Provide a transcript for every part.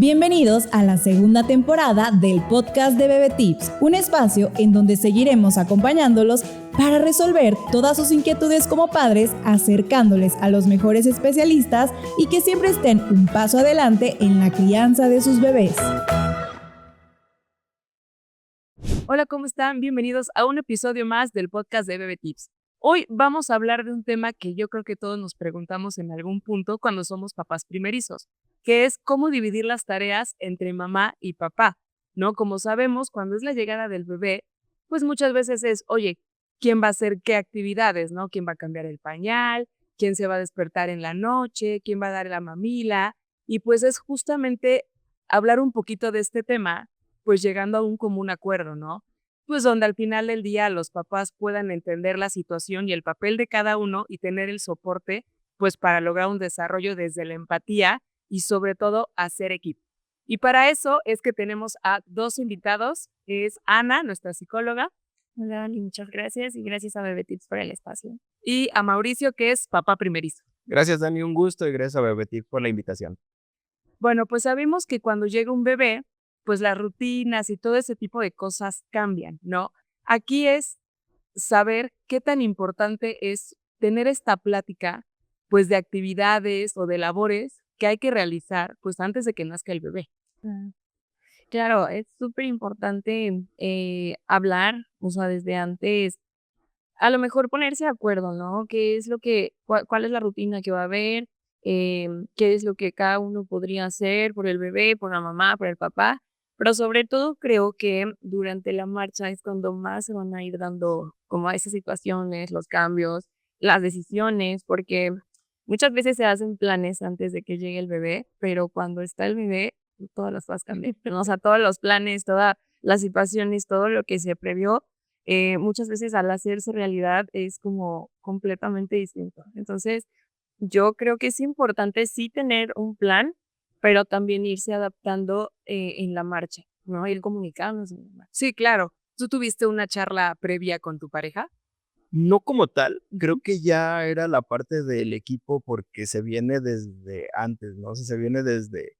Bienvenidos a la segunda temporada del podcast de Bebé Tips, un espacio en donde seguiremos acompañándolos para resolver todas sus inquietudes como padres, acercándoles a los mejores especialistas y que siempre estén un paso adelante en la crianza de sus bebés. Hola, ¿cómo están? Bienvenidos a un episodio más del podcast de Bebé Tips. Hoy vamos a hablar de un tema que yo creo que todos nos preguntamos en algún punto cuando somos papás primerizos, que es cómo dividir las tareas entre mamá y papá, ¿no? Como sabemos, cuando es la llegada del bebé, pues muchas veces es, oye, ¿quién va a hacer qué actividades, no? ¿Quién va a cambiar el pañal? ¿Quién se va a despertar en la noche? ¿Quién va a dar la mamila? Y pues es justamente hablar un poquito de este tema, pues llegando a un común acuerdo, ¿no? Pues donde al final del día los papás puedan entender la situación y el papel de cada uno y tener el soporte, pues para lograr un desarrollo desde la empatía y sobre todo hacer equipo. Y para eso es que tenemos a dos invitados, es Ana, nuestra psicóloga. Hola, Dani, muchas gracias y gracias a Bebé Tips por el espacio. Y a Mauricio, que es papá primerizo. Gracias, Dani, un gusto y gracias a Bebetip por la invitación. Bueno, pues sabemos que cuando llega un bebé, pues las rutinas y todo ese tipo de cosas cambian, ¿no? Aquí es saber qué tan importante es tener esta plática, pues de actividades o de labores que hay que realizar, pues antes de que nazca el bebé. Claro, es súper importante hablar, o sea, desde antes, a lo mejor ponerse de acuerdo, ¿no? ¿Qué es cuál es la rutina que va a haber? ¿Qué es lo que cada uno podría hacer por el bebé, por la mamá, por el papá? Pero sobre todo creo que durante la marcha es cuando más se van a ir dando como a esas situaciones, los cambios, las decisiones, porque muchas veces se hacen planes antes de que llegue el bebé, pero cuando está el bebé, todas las cosas cambian, ¿no? O sea, todos los planes, todas las situaciones, todo lo que se previó muchas veces al hacerse realidad es como completamente distinto. Entonces, yo creo que es importante sí tener un plan, pero también irse adaptando en la marcha, ¿no? Ir comunicándose en la marcha. Sí, claro. ¿Tú tuviste una charla previa con tu pareja? No como tal, creo que ya era la parte del equipo porque se viene desde antes, ¿no? O sea, se viene desde,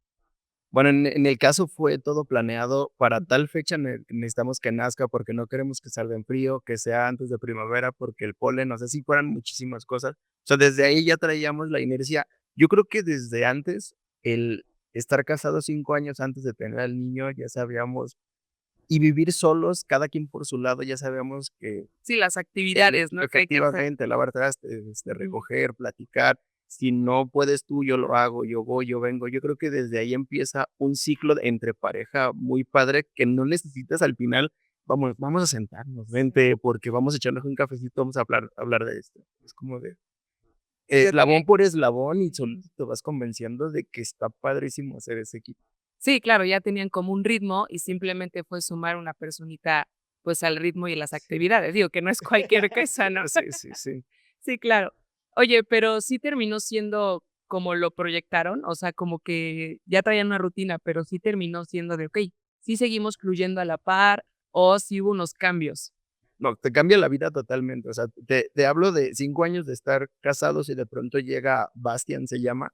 bueno, en el caso fue todo planeado para tal fecha necesitamos que nazca porque no queremos que salga en frío, que sea antes de primavera porque el polen, o sea, sí fueran muchísimas cosas. O sea, desde ahí ya traíamos la inercia. Yo creo que desde antes, el estar casados 5 años antes de tener al niño, ya sabíamos, y vivir solos, cada quien por su lado, ya sabíamos que Sí, las actividades, ¿no? Que hay que hacer. efectivamente, lavar trastes, recoger, platicar. Si no puedes tú, yo lo hago, yo voy, yo vengo. Yo creo que desde ahí empieza un ciclo entre pareja muy padre que no necesitas al final, vamos a sentarnos, vente, porque vamos a echarnos un cafecito, vamos a hablar de esto. Es como de eslabón por eslabón y solito te vas convenciendo de que está padrísimo hacer ese equipo. Sí, claro, ya tenían como un ritmo y simplemente fue sumar una personita pues al ritmo y las actividades. Digo que no es cualquier cosa, ¿no? Sí. Sí, claro. Oye, pero sí terminó siendo como lo proyectaron, o sea, como que ya traían una rutina, pero sí terminó siendo de, ok, sí seguimos fluyendo a la par o sí hubo unos cambios. No, te cambia la vida totalmente. O sea, te hablo de 5 años de estar casados y de pronto llega Bastian, se llama,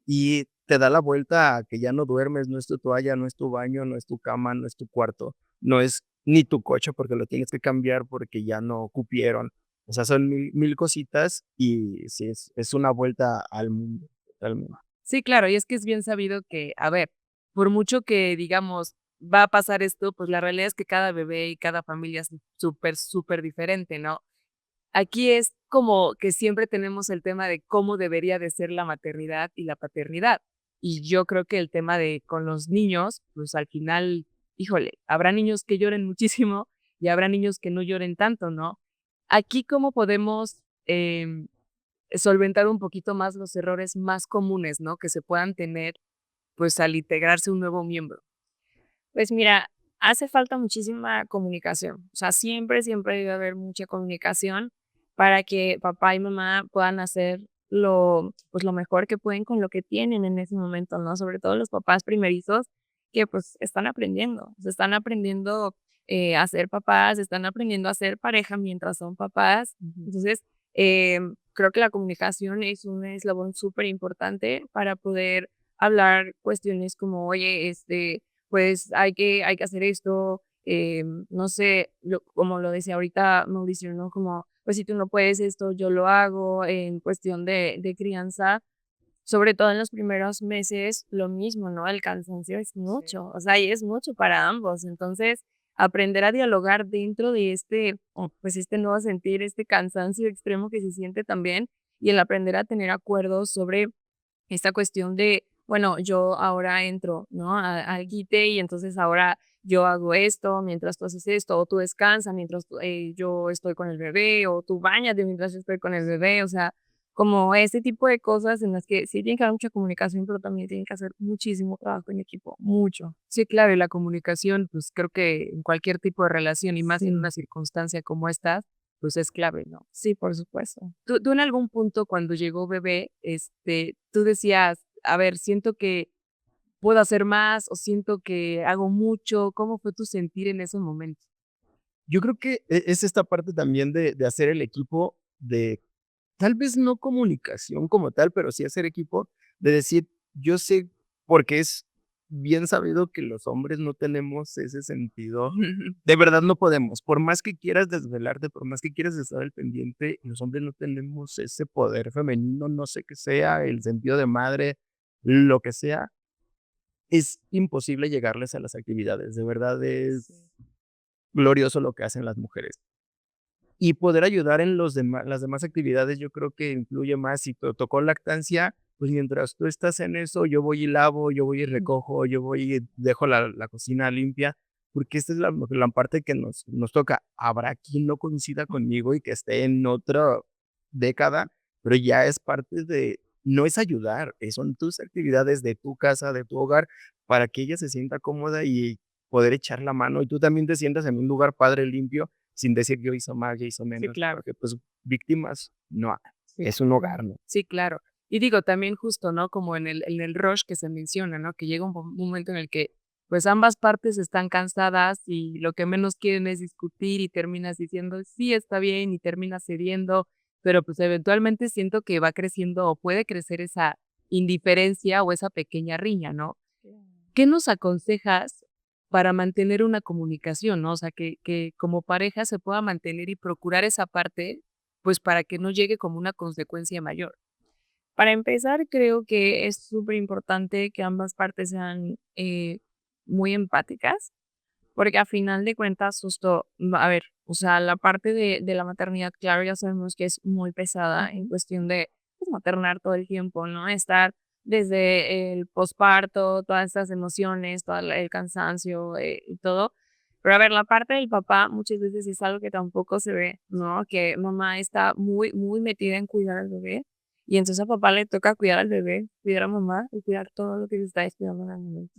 y te da la vuelta a que ya no duermes, no es tu toalla, no es tu baño, no es tu cama, no es tu cuarto, no es ni tu coche porque lo tienes que cambiar porque ya no cupieron. O sea, son mil cositas y sí, es una vuelta al mundo totalmente. Sí, claro, y es que es bien sabido que, a ver, por mucho que digamos va a pasar esto, pues la realidad es que cada bebé y cada familia es súper, súper diferente, ¿no? Aquí es como que siempre tenemos el tema de cómo debería de ser la maternidad y la paternidad. Y yo creo que el tema de con los niños, pues al final, híjole, habrá niños que lloren muchísimo y habrá niños que no lloren tanto, ¿no? Aquí cómo podemos solventar un poquito más los errores más comunes, ¿no? Que se puedan tener, pues al integrarse un nuevo miembro. Pues mira, hace falta muchísima comunicación. O sea, siempre debe haber mucha comunicación para que papá y mamá puedan hacer pues lo mejor que pueden con lo que tienen en ese momento, ¿no? Sobre todo los papás primerizos que pues están aprendiendo, se están aprendiendo a ser papás, están aprendiendo a ser pareja mientras son papás. Entonces, creo que la comunicación es un eslabón súper importante para poder hablar cuestiones como, oye, pues hay que hacer esto, no sé, como lo decía ahorita Mauricio, ¿no? Como, pues si tú no puedes esto, yo lo hago en cuestión de crianza, sobre todo en los primeros meses, lo mismo, ¿no? El cansancio es mucho, o sea, y es mucho para ambos. Entonces, aprender a dialogar dentro de pues este nuevo sentir, este cansancio extremo que se siente también, y el aprender a tener acuerdos sobre esta cuestión de, bueno, yo ahora entro, ¿no? Al quite y entonces ahora yo hago esto mientras tú haces esto, o tú descansas mientras yo estoy con el bebé, o tú báñate mientras yo estoy con el bebé, o sea, como ese tipo de cosas en las que sí tiene que haber mucha comunicación, pero también tiene que hacer muchísimo trabajo en equipo, mucho. Sí, claro, y la comunicación, pues creo que en cualquier tipo de relación y más en Sí, una circunstancia como esta, pues es clave, ¿no? sí, por supuesto. Tú en algún punto cuando llegó bebé, tú decías, a ver, siento que puedo hacer más o siento que hago mucho. ¿Cómo fue tu sentir en esos momentos? Yo creo que es esta parte también de hacer el equipo, de tal vez no comunicación como tal, pero sí hacer equipo, de decir, yo sé, porque es bien sabido que los hombres no tenemos ese sentido, de verdad no podemos, por más que quieras desvelarte, por más que quieras estar al pendiente, los hombres no tenemos ese poder femenino, no sé qué sea, el sentido de madre, lo que sea, es imposible llegarles a las actividades, de verdad es glorioso lo que hacen las mujeres. Y poder ayudar en las demás actividades, yo creo que influye más. Si te tocó lactancia, pues mientras tú estás en eso, yo voy y lavo, yo voy y recojo, yo voy y dejo la cocina limpia, porque esta es la parte que nos toca. Habrá quien no coincida conmigo y que esté en otra década, pero ya es parte de, no es ayudar, son tus actividades de tu casa, de tu hogar, para que ella se sienta cómoda y poder echar la mano y tú también te sientas en un lugar padre, limpio, sin decir yo hizo más, yo hizo Sí, menos, claro. porque pues víctimas no hay, Sí. es un hogar, ¿no? Sí, claro. Y digo, también justo, ¿no? Como en el rush que se menciona, ¿no? Que llega un momento en el que, pues, ambas partes están cansadas y lo que menos quieren es discutir y terminas diciendo, sí, está bien, y terminas cediendo, pero pues eventualmente siento que va creciendo o puede crecer esa indiferencia o esa pequeña riña, ¿no? ¿Qué nos aconsejas para mantener una comunicación, no? O sea, que como pareja se pueda mantener y procurar esa parte, pues, para que no llegue como una consecuencia mayor. Para empezar, creo que es súper importante que ambas partes sean muy empáticas, porque a final de cuentas, justo, a ver, o sea, la parte de la maternidad, claro, ya sabemos que es muy pesada en cuestión de pues, maternar todo el tiempo, ¿no? Estar desde el posparto, todas estas emociones, todo el cansancio y todo. Pero a ver, la parte del papá muchas veces es algo que tampoco se ve, ¿no? Que mamá está muy, muy metida en cuidar al bebé. Y entonces a papá le toca cuidar al bebé, cuidar a mamá y cuidar todo lo que se está descuidando en el momento.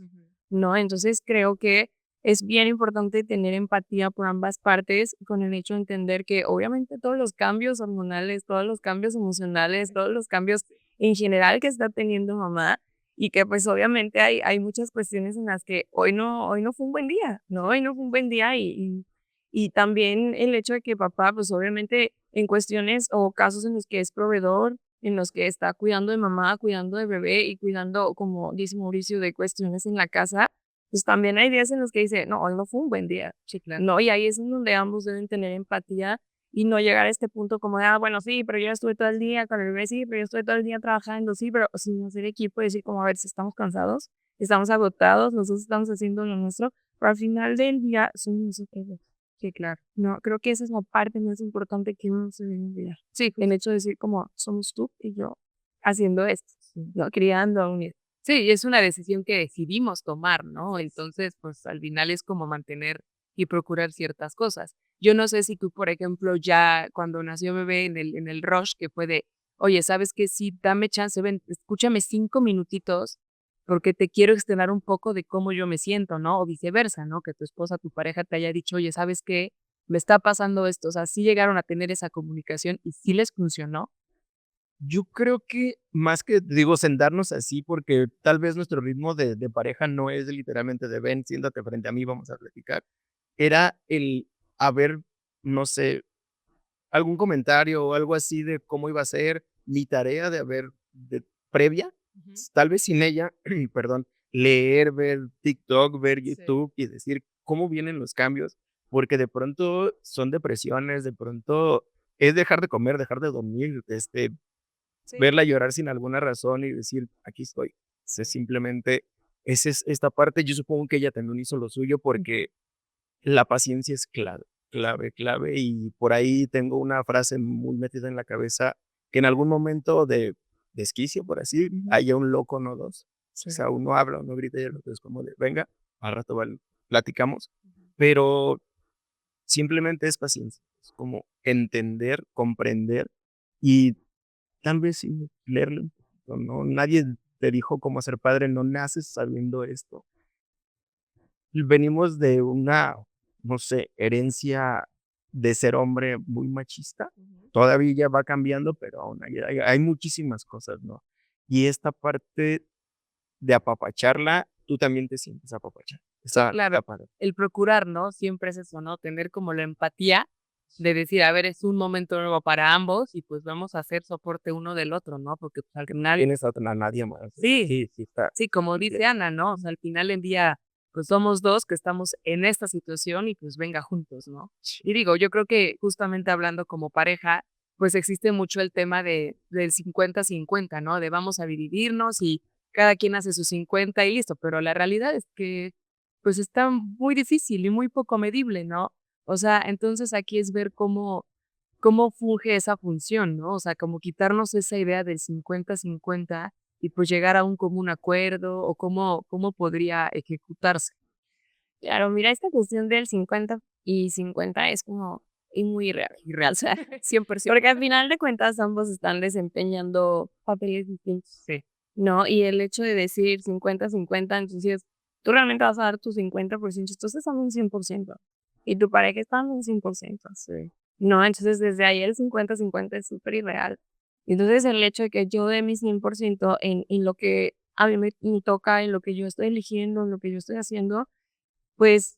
¿No? Entonces creo que es bien importante tener empatía por ambas partes con el hecho de entender que obviamente todos los cambios hormonales, todos los cambios emocionales, todos los cambios en general que está teniendo mamá y que pues obviamente hay muchas cuestiones en las que hoy no fue un buen día, ¿no? Hoy no fue un buen día y también el hecho de que papá pues obviamente en cuestiones o casos en los que es proveedor, en los que está cuidando de mamá, cuidando de bebé y cuidando, como dice Mauricio, de cuestiones en la casa, pues también hay días en los que dice, no, hoy no fue un buen día. Sí, claro. No, y ahí es en donde ambos deben tener empatía y no llegar a este punto como de, bueno, sí, pero yo estuve todo el día con el bebé, sí, pero yo estuve todo el día trabajando, sí, pero sin hacer equipo y decir como, a ver, si estamos cansados, estamos agotados, nosotros estamos haciendo lo nuestro, pero al final del día somos nosotros dos. Sí, claro. No, creo que esa es la parte más importante que uno se debe olvidar. Sí, El hecho de decir como, somos tú y yo haciendo esto, justo. ¿no? Criando a un hijo. Sí, y es una decisión que decidimos tomar, ¿no? Entonces, pues al final es como mantener y procurar ciertas cosas. Yo no sé si tú, por ejemplo, ya cuando nació bebé en el rush, que fue de, oye, ¿sabes qué? Sí, dame chance, ven, escúchame 5 minutitos, porque te quiero externar un poco de cómo yo me siento, ¿no? O viceversa, ¿no? Que tu esposa, tu pareja te haya dicho, oye, ¿sabes qué? Me está pasando esto. O sea, sí llegaron a tener esa comunicación y sí les funcionó. Yo creo que más que, digo, sentarnos así, porque tal vez nuestro ritmo de pareja no es literalmente de ven, siéntate frente a mí, vamos a platicar. Era el haber, no sé, algún comentario o algo así de cómo iba a ser mi tarea de haber, previa, tal vez sin ella, perdón, leer, ver TikTok, ver Sí. YouTube y decir cómo vienen los cambios, porque de pronto son depresiones, de pronto es dejar de comer, dejar de dormir, Sí. verla llorar sin alguna razón y decir, aquí estoy. Simplemente, esa es esta parte. Yo supongo que ella también hizo lo suyo porque la paciencia es clave, clave, clave. Y por ahí tengo una frase muy metida en la cabeza que en algún momento de desquicio, por así, haya un loco, no dos. O sea, uno habla, uno grita y el otro es como de, venga, al rato platicamos. Pero simplemente es paciencia. Es como entender, comprender y tal vez sí leerle un poquito, ¿no? Nadie te dijo cómo ser padre, no naces sabiendo esto. Venimos de una, no sé, herencia de ser hombre muy machista. Todavía va cambiando, pero aún hay muchísimas cosas, ¿no? Y esta parte de apapacharla, tú también te sientes apapachar. Claro, Esa parte. el procurar, ¿no? Siempre es eso, ¿no? Tener como la empatía de decir, a ver, es un momento nuevo para ambos y pues vamos a hacer soporte uno del otro, ¿no? Porque pues al final, Tienes a nadie más. sí, Sí, está. sí, como dice Ana, ¿no? O sea, al final del día, pues somos dos que estamos en esta situación y pues venga juntos, ¿no? Y digo, yo creo que justamente hablando como pareja, pues existe mucho el tema del 50-50, ¿no? De vamos a dividirnos y cada quien hace sus 50 y listo, pero la realidad es que pues está muy difícil y muy poco medible, ¿no? O sea, entonces aquí es ver cómo funge esa función, ¿no? O sea, como quitarnos esa idea del 50-50 y pues llegar a un común acuerdo o cómo podría ejecutarse. Claro, mira, esta cuestión del 50 y 50 es como muy irreal. Irreal, O sea, 100%. porque al final de cuentas ambos están desempeñando papeles distintos, Sí. ¿no? Y el hecho de decir 50-50, entonces tú realmente vas a dar tu 50%, tú estás dando un 100% y tu pareja está dando un 100%. Sí. No, entonces desde ahí el 50-50 es súper irreal. Entonces el hecho de que yo dé mi 100% en lo que a mí me toca, en lo que yo estoy eligiendo, en lo que yo estoy haciendo, pues,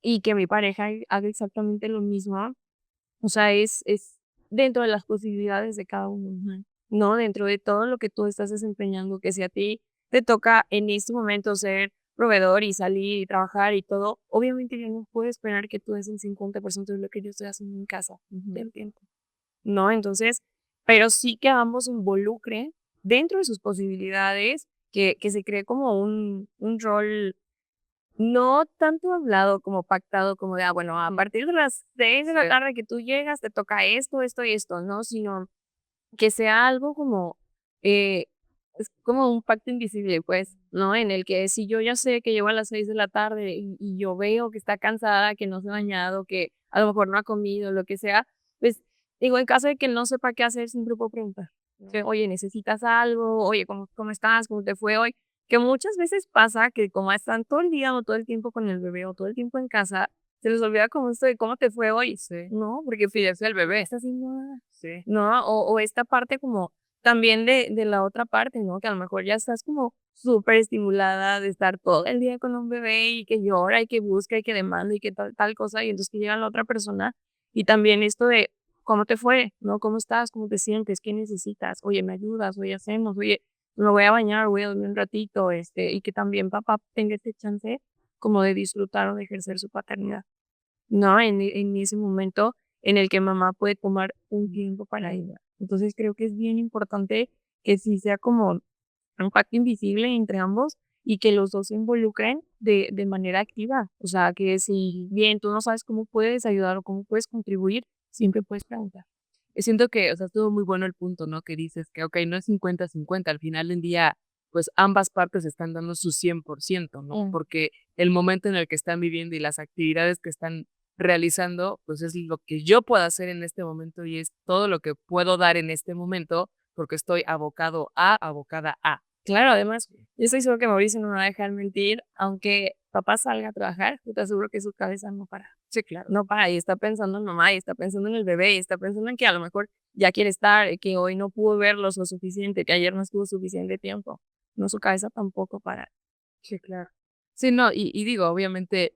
y que mi pareja haga exactamente lo mismo, o sea, es dentro de las posibilidades de cada uno, ¿no? Dentro de todo lo que tú estás desempeñando, que si a ti te toca en este momento ser proveedor y salir y trabajar y todo, obviamente yo no puedo esperar que tú des el 50% de lo que yo estoy haciendo en casa del tiempo, ¿no? Entonces, pero sí que ambos involucren dentro de sus posibilidades, que se cree como un rol no tanto hablado como pactado, como de, bueno, a partir de las 6 de la Sí. tarde que tú llegas, te toca esto, esto y esto, ¿no? Sino que sea algo como, es como un pacto invisible, pues, ¿no? En el que si yo ya sé que llego a las 6 de la tarde y yo veo que está cansada, que no se ha bañado, que a lo mejor no ha comido, lo que sea, pues, digo, en caso de que no sepa qué hacer, siempre puedo preguntar. Que, oye, ¿necesitas algo? Oye, ¿cómo estás? ¿Cómo te fue hoy? Que muchas veces pasa que como están todo el día o todo el tiempo con el bebé o todo el tiempo en casa, se les olvida cómo estoy, cómo te fue hoy, Sí. ¿no? Porque Sí, es el bebé. estás haciendo nada, Sí. ¿no? O esta parte como también de la otra parte, ¿no? Que a lo mejor ya estás como súper estimulada de estar todo el día con un bebé y que llora y que busca y que demanda y que tal cosa, y entonces que llega la otra persona y también esto de cómo te fue, ¿no? ¿Cómo estás? ¿Cómo te sientes? ¿Qué necesitas? Oye, ¿me ayudas? Oye, hacemos, oye, me voy a bañar, voy a dormir un ratito, y que también papá tenga este chance como de disfrutar o de ejercer su paternidad, ¿no? En ese momento en el que mamá puede tomar un tiempo para ella. Entonces creo que es bien importante que sí sea como un pacto invisible entre ambos y que los dos se involucren de manera activa. O sea, que si bien tú no sabes cómo puedes ayudar o cómo puedes contribuir, siempre puedes preguntar. Siento que, o sea, estuvo muy bueno el punto, ¿no? Que dices que, okey, no es 50-50, al final del día, pues, ambas partes están dando su 100%, ¿no? Porque el momento en el que están viviendo y las actividades que están realizando, pues, es lo que yo puedo hacer en este momento y es todo lo que puedo dar en este momento, porque estoy abocado a, abocada a. Claro, además, yo estoy seguro que Mauricio no me va a dejar mentir, aunque papá salga a trabajar, yo te aseguro que su cabeza no para. Sí, claro. No para, y está pensando en mamá, y está pensando en el bebé, y está pensando en que a lo mejor ya quiere estar, que hoy no pudo verlos lo suficiente, que ayer no estuvo suficiente tiempo. No, su cabeza tampoco para. Sí, claro. Sí, no, y digo, obviamente,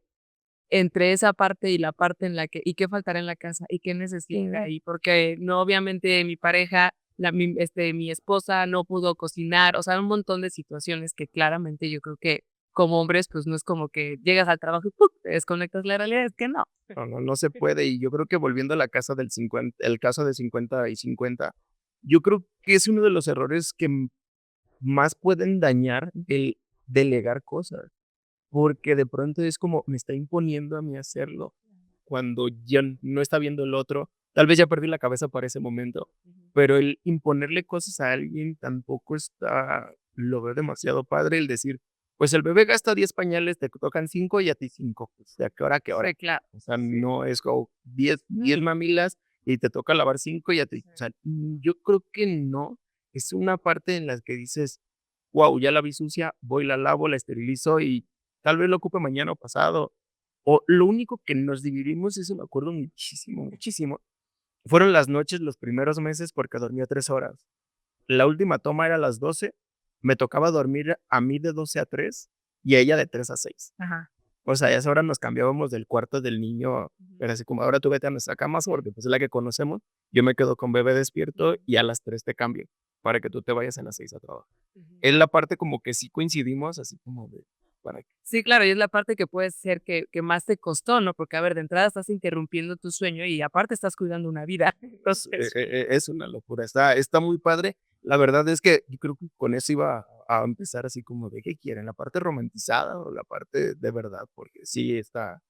entre esa parte y la parte en la que, ¿y qué faltará en la casa? ¿Y qué necesita? Sí. Y porque no, obviamente, mi pareja mi esposa no pudo cocinar, o sea, un montón de situaciones que claramente yo creo que como hombres, pues no es como que llegas al trabajo y ¡pum! Te desconectas. La realidad es que no. No se puede. Y yo creo que volviendo a la casa del 50, el caso de 50 y 50, yo creo que es uno de los errores que más pueden dañar el delegar cosas, porque de pronto es como me está imponiendo a mí hacerlo cuando ya no está viendo el otro. Tal vez ya perdí la cabeza para ese momento, pero el imponerle cosas a alguien tampoco está, lo veo demasiado padre el decir, pues el bebé gasta 10 pañales, te tocan 5 y a ti 5, pues de a qué hora, a qué hora. Sí, claro. O sea, no es como 10 mamilas y te toca lavar 5 y a ti, o sea, yo creo que no, es una parte en la que dices, wow, ya la vi sucia, voy, la lavo, la esterilizo y tal vez lo ocupe mañana o pasado. O lo único que nos dividimos, eso me acuerdo muchísimo, muchísimo, fueron las noches los primeros meses porque dormía 3 horas. La última toma era a las 12, me tocaba dormir a mí de 12 a 3 y a ella de 3 a 6. Ajá. O sea, a esa hora nos cambiábamos del cuarto del niño, era así como, ahora tú vete a nuestra cama, porque pues es la que conocemos, yo me quedo con bebé despierto y a las 3 te cambio para que tú te vayas a las 6 a trabajar. Es la parte como que sí coincidimos, así como de, para que Sí, claro, y es la parte que puede ser que más te costó, ¿no? Porque, a ver, de entrada estás interrumpiendo tu sueño y aparte estás cuidando una vida. Entonces, es una locura, está muy padre. La verdad es que yo creo que con eso iba a empezar así como de, ¿qué quieren? ¿La parte romantizada o la parte de verdad? Porque sí está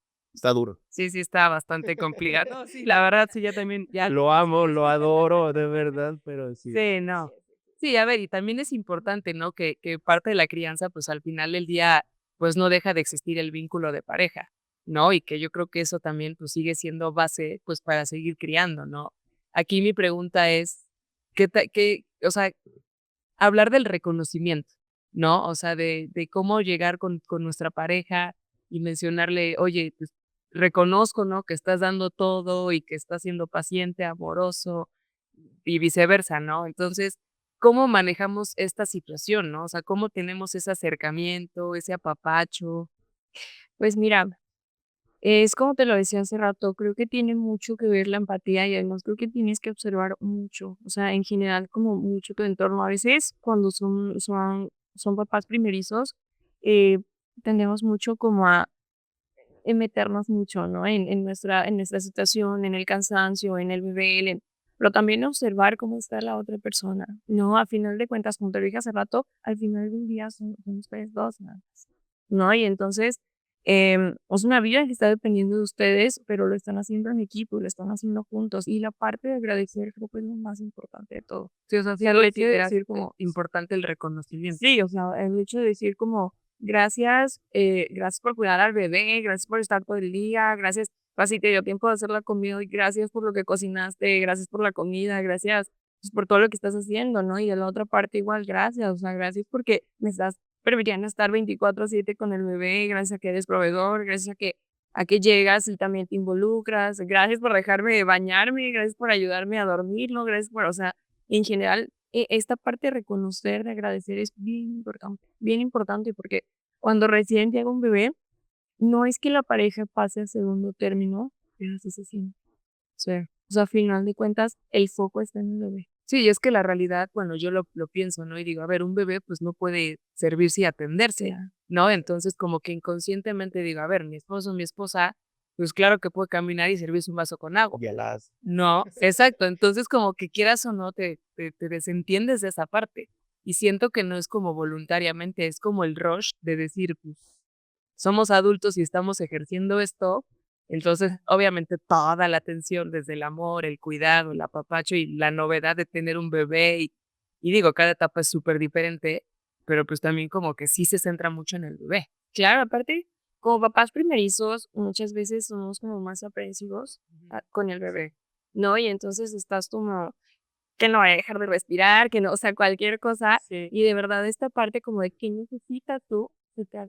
duro. sí, está bastante complicado. No, sí, la verdad, sí, ya también, ya. Lo amo, lo adoro, de verdad, pero sí. Sí, no. Sí, a ver, y también es importante, ¿no? Que parte de la crianza, pues al final del día, pues no deja de existir el vínculo de pareja, ¿no? Y que yo creo que eso también, pues sigue siendo base, pues para seguir criando, ¿no? Aquí mi pregunta es, o sea, hablar del reconocimiento, ¿no? O sea, de cómo llegar con nuestra pareja y mencionarle, oye, pues reconozco, ¿no? Que estás dando todo y que estás siendo paciente, amoroso y viceversa, ¿no? Entonces, ¿cómo manejamos esta situación, no? O sea, ¿cómo tenemos ese acercamiento, ese apapacho? Pues mira, es como te lo decía hace rato, creo que tiene mucho que ver la empatía y además creo que tienes que observar mucho, o sea, en general como mucho tu entorno. A veces cuando son papás primerizos, eh, tendemos mucho como a meternos mucho, ¿no? En nuestra situación, en el cansancio, en el bebé, pero también observar cómo está la otra persona, ¿no? A final de cuentas, como te lo dije hace rato, al final del día son ustedes dos, nada más, ¿no? Y entonces, es una vida que está dependiendo de ustedes, pero lo están haciendo en equipo, lo están haciendo juntos. Y la parte de agradecer creo que es lo más importante de todo. Sí, o sea, sí Sea, el hecho de consideras decir como, importante el reconocimiento. sí, o sea, el hecho de decir como, gracias, gracias por cuidar al bebé, gracias por estar todo el día, gracias, así te dio tiempo de hacer la comida y gracias por lo que cocinaste, gracias por la comida, gracias pues, por todo lo que estás haciendo, ¿no? Y de la otra parte igual, gracias, o sea, gracias porque me estás permitiendo estar 24/7 con el bebé, gracias a que eres proveedor, gracias a que llegas y también te involucras, gracias por dejarme bañarme, gracias por ayudarme a dormirlo, gracias por, o sea, en general esta parte de reconocer, de agradecer es bien importante porque cuando recién llega un bebé, no es que la pareja pase a segundo término, pero así se siente. Sí. O sea, a final de cuentas, el foco está en el bebé. Sí, y es que la realidad, bueno, yo lo pienso, ¿no? Y digo, a ver, un bebé pues no puede servirse y atenderse, Ya. ¿no? Entonces como que inconscientemente digo, a ver, mi esposo, mi esposa, pues claro que puede caminar y servirse un vaso con agua. Ya las No, exacto. Entonces como que quieras o no, te desentiendes de esa parte. Y siento que no es como voluntariamente, es como el rush de decir, pues somos adultos y estamos ejerciendo esto, entonces obviamente toda la atención desde el amor, el cuidado, el apapacho y la novedad de tener un bebé y digo, cada etapa es súper diferente, pero pues también como que sí se centra mucho en el bebé. Claro, aparte, como papás primerizos, muchas veces somos como más aprensivos con el bebé, ¿no? Y entonces estás como que no vaya a dejar de respirar, que no, o sea, cualquier cosa. Sí. Y de verdad, esta parte como de qué necesitas tú,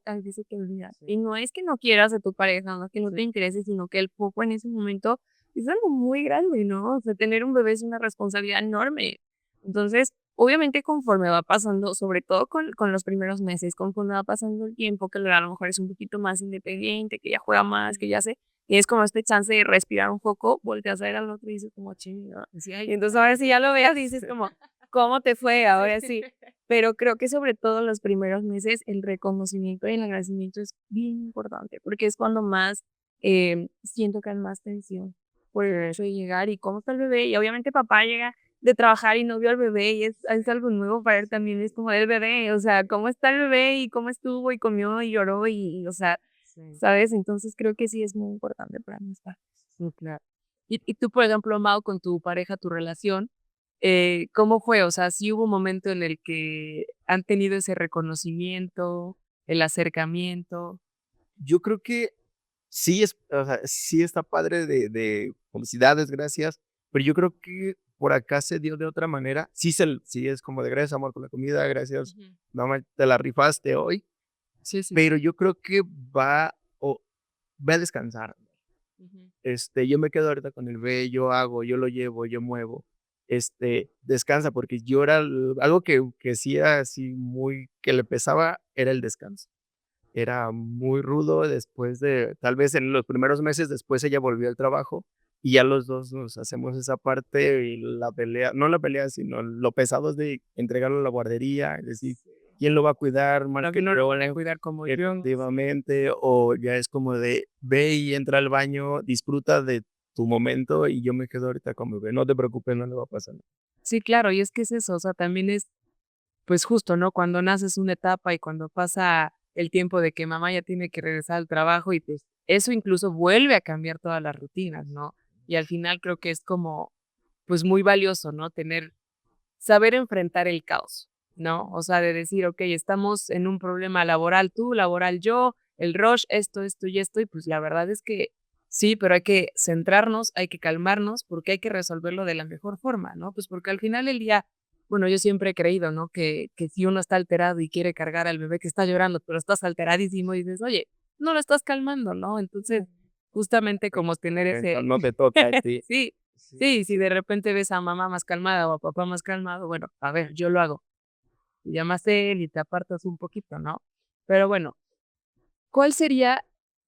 a veces se te olvida. Y no es que no quieras de tu pareja, no es que no te interese, sino que el foco en ese momento es algo muy grande, ¿no? O sea, tener un bebé es una responsabilidad enorme. Entonces, obviamente, conforme va pasando, sobre todo con los primeros meses, conforme va pasando el tiempo, que a lo mejor es un poquito más independiente, que ya juega más, que ya sé, tienes como este chance de respirar un poco, volteas a ver al otro y dices como, chinga. Y entonces ahora si ya lo veas, dices como, ¿Cómo te fue? Ahora sí. Pero creo que sobre todo los primeros meses el reconocimiento y el agradecimiento es bien importante, porque es cuando más siento que hay más tensión por el hecho de llegar y cómo está el bebé. Y obviamente papá llega de trabajar y no vio al bebé y es algo nuevo para él también, es como el bebé, o sea, cómo está el bebé y cómo estuvo y comió y lloró o sea, Sí, ¿sabes? Entonces creo que sí es muy importante para mí estar. sí, claro. Y tú, por ejemplo, Mau, con tu pareja, tu relación, ¿cómo fue? O sea, ¿sí hubo un momento en el que han tenido ese reconocimiento, el acercamiento? Yo creo que sí o sea, sí está padre de felicidades, gracias, pero yo creo que por acá se dio de otra manera. Sí es como de gracias, amor, por la comida, gracias, Ujú. mamá, te la rifaste hoy, Sí, sí, sí. pero yo creo que ve a descansar. Ujú. Yo me quedo ahorita con el bebé, yo hago, yo lo llevo, yo muevo. Descansa, porque yo era algo que sí era así muy, que le pesaba, era el descanso. Era muy rudo después de, tal vez en los primeros meses, después ella volvió al trabajo y ya los dos nos hacemos esa parte y la pelea, no la pelea, sino lo pesado es de entregarlo a la guardería, es decir, ¿quién lo va a cuidar? Pero que no lo van a cuidar como yo. Efectivamente, o ya es como de ve y entra al baño, disfruta de tu momento y yo me quedo ahorita con mi bebé, no te preocupes, no le va a pasar nada. Sí, claro, y es que es eso, o sea, también es, pues justo, ¿no? Cuando naces una etapa y cuando pasa el tiempo de que mamá ya tiene que regresar al trabajo y pues eso incluso vuelve a cambiar todas las rutinas, ¿no? Y al final creo que es como, pues muy valioso, ¿no? Saber enfrentar el caos, ¿no? O sea, de decir, ok, estamos en un problema laboral tú, laboral yo, el rush, esto y pues la verdad es que sí, pero hay que centrarnos, hay que calmarnos, porque hay que resolverlo de la mejor forma, ¿no? Pues porque al final del día, bueno, yo siempre he creído, ¿no? Que si uno está alterado y quiere cargar al bebé que está llorando, pero estás alteradísimo y dices, oye, no lo estás calmando, ¿no? Entonces, justamente como tener ese, No te toca a ti. sí, Sí. sí, si de repente ves a mamá más calmada o a papá más calmado, bueno, a ver, yo lo hago. Te llamas él y te apartas un poquito, ¿no? Pero bueno, ¿cuál sería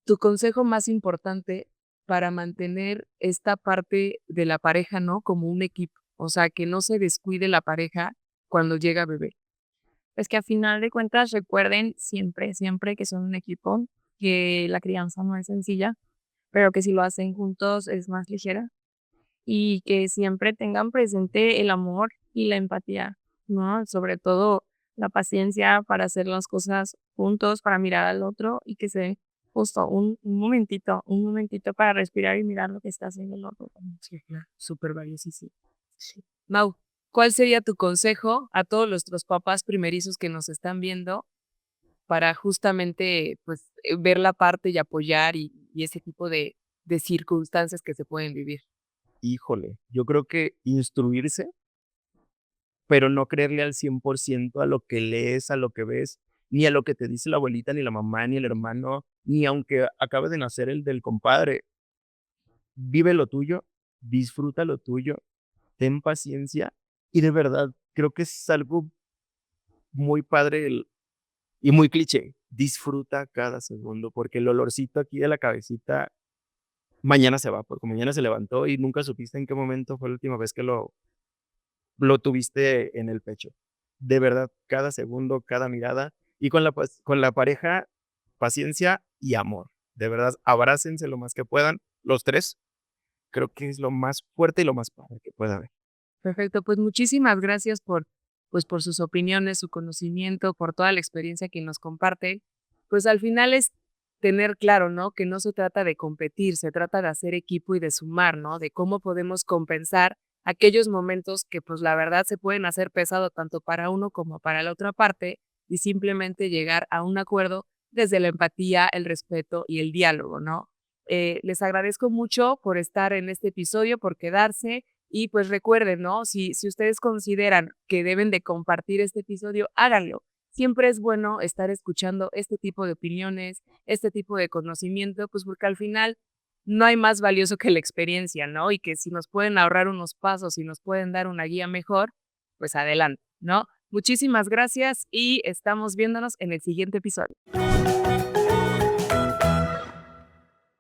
tu consejo más importante para mantener esta parte de la pareja, ¿no? Como un equipo. O sea, que no se descuide la pareja cuando llega bebé. Es que a final de cuentas recuerden siempre, siempre que son un equipo, que la crianza no es sencilla, pero que si lo hacen juntos es más ligera y que siempre tengan presente el amor y la empatía, ¿no? Sobre todo la paciencia para hacer las cosas juntos, para mirar al otro y que se justo un momentito para respirar y mirar lo que está haciendo el otro también. Sí, claro, súper valiosísimo. Sí. Mau, ¿cuál sería tu consejo a todos nuestros papás primerizos que nos están viendo para justamente pues ver la parte y apoyar y ese tipo de circunstancias que se pueden vivir? Híjole, yo creo que instruirse, pero no creerle al 100% a lo que lees, a lo que ves, ni a lo que te dice la abuelita, ni la mamá, ni el hermano, ni aunque acabe de nacer el del compadre. Vive lo tuyo, disfruta lo tuyo, ten paciencia y de verdad creo que es algo muy padre y muy cliché. Disfruta cada segundo porque el olorcito aquí de la cabecita mañana se va, porque mañana se levantó y nunca supiste en qué momento fue la última vez que lo tuviste en el pecho. De verdad, cada segundo, cada mirada y con la pareja, paciencia y amor. De verdad, abrácense lo más que puedan, los 3. Creo que es lo más fuerte y lo más padre que puede haber. Perfecto, pues muchísimas gracias pues por sus opiniones, su conocimiento, por toda la experiencia que nos comparte. Pues al final es tener claro, ¿no? Que no se trata de competir, se trata de hacer equipo y de sumar, ¿no? De cómo podemos compensar aquellos momentos que pues la verdad se pueden hacer pesado tanto para uno como para la otra parte y simplemente llegar a un acuerdo desde la empatía, el respeto y el diálogo, ¿no? Les agradezco mucho por estar en este episodio, por quedarse y pues recuerden, ¿no? Si ustedes consideran que deben de compartir este episodio, háganlo. Siempre es bueno estar escuchando este tipo de opiniones, este tipo de conocimiento, pues porque al final no hay más valioso que la experiencia, ¿no? Y que si nos pueden ahorrar unos pasos y nos pueden dar una guía mejor, pues adelante, ¿no? Muchísimas gracias y estamos viéndonos en el siguiente episodio.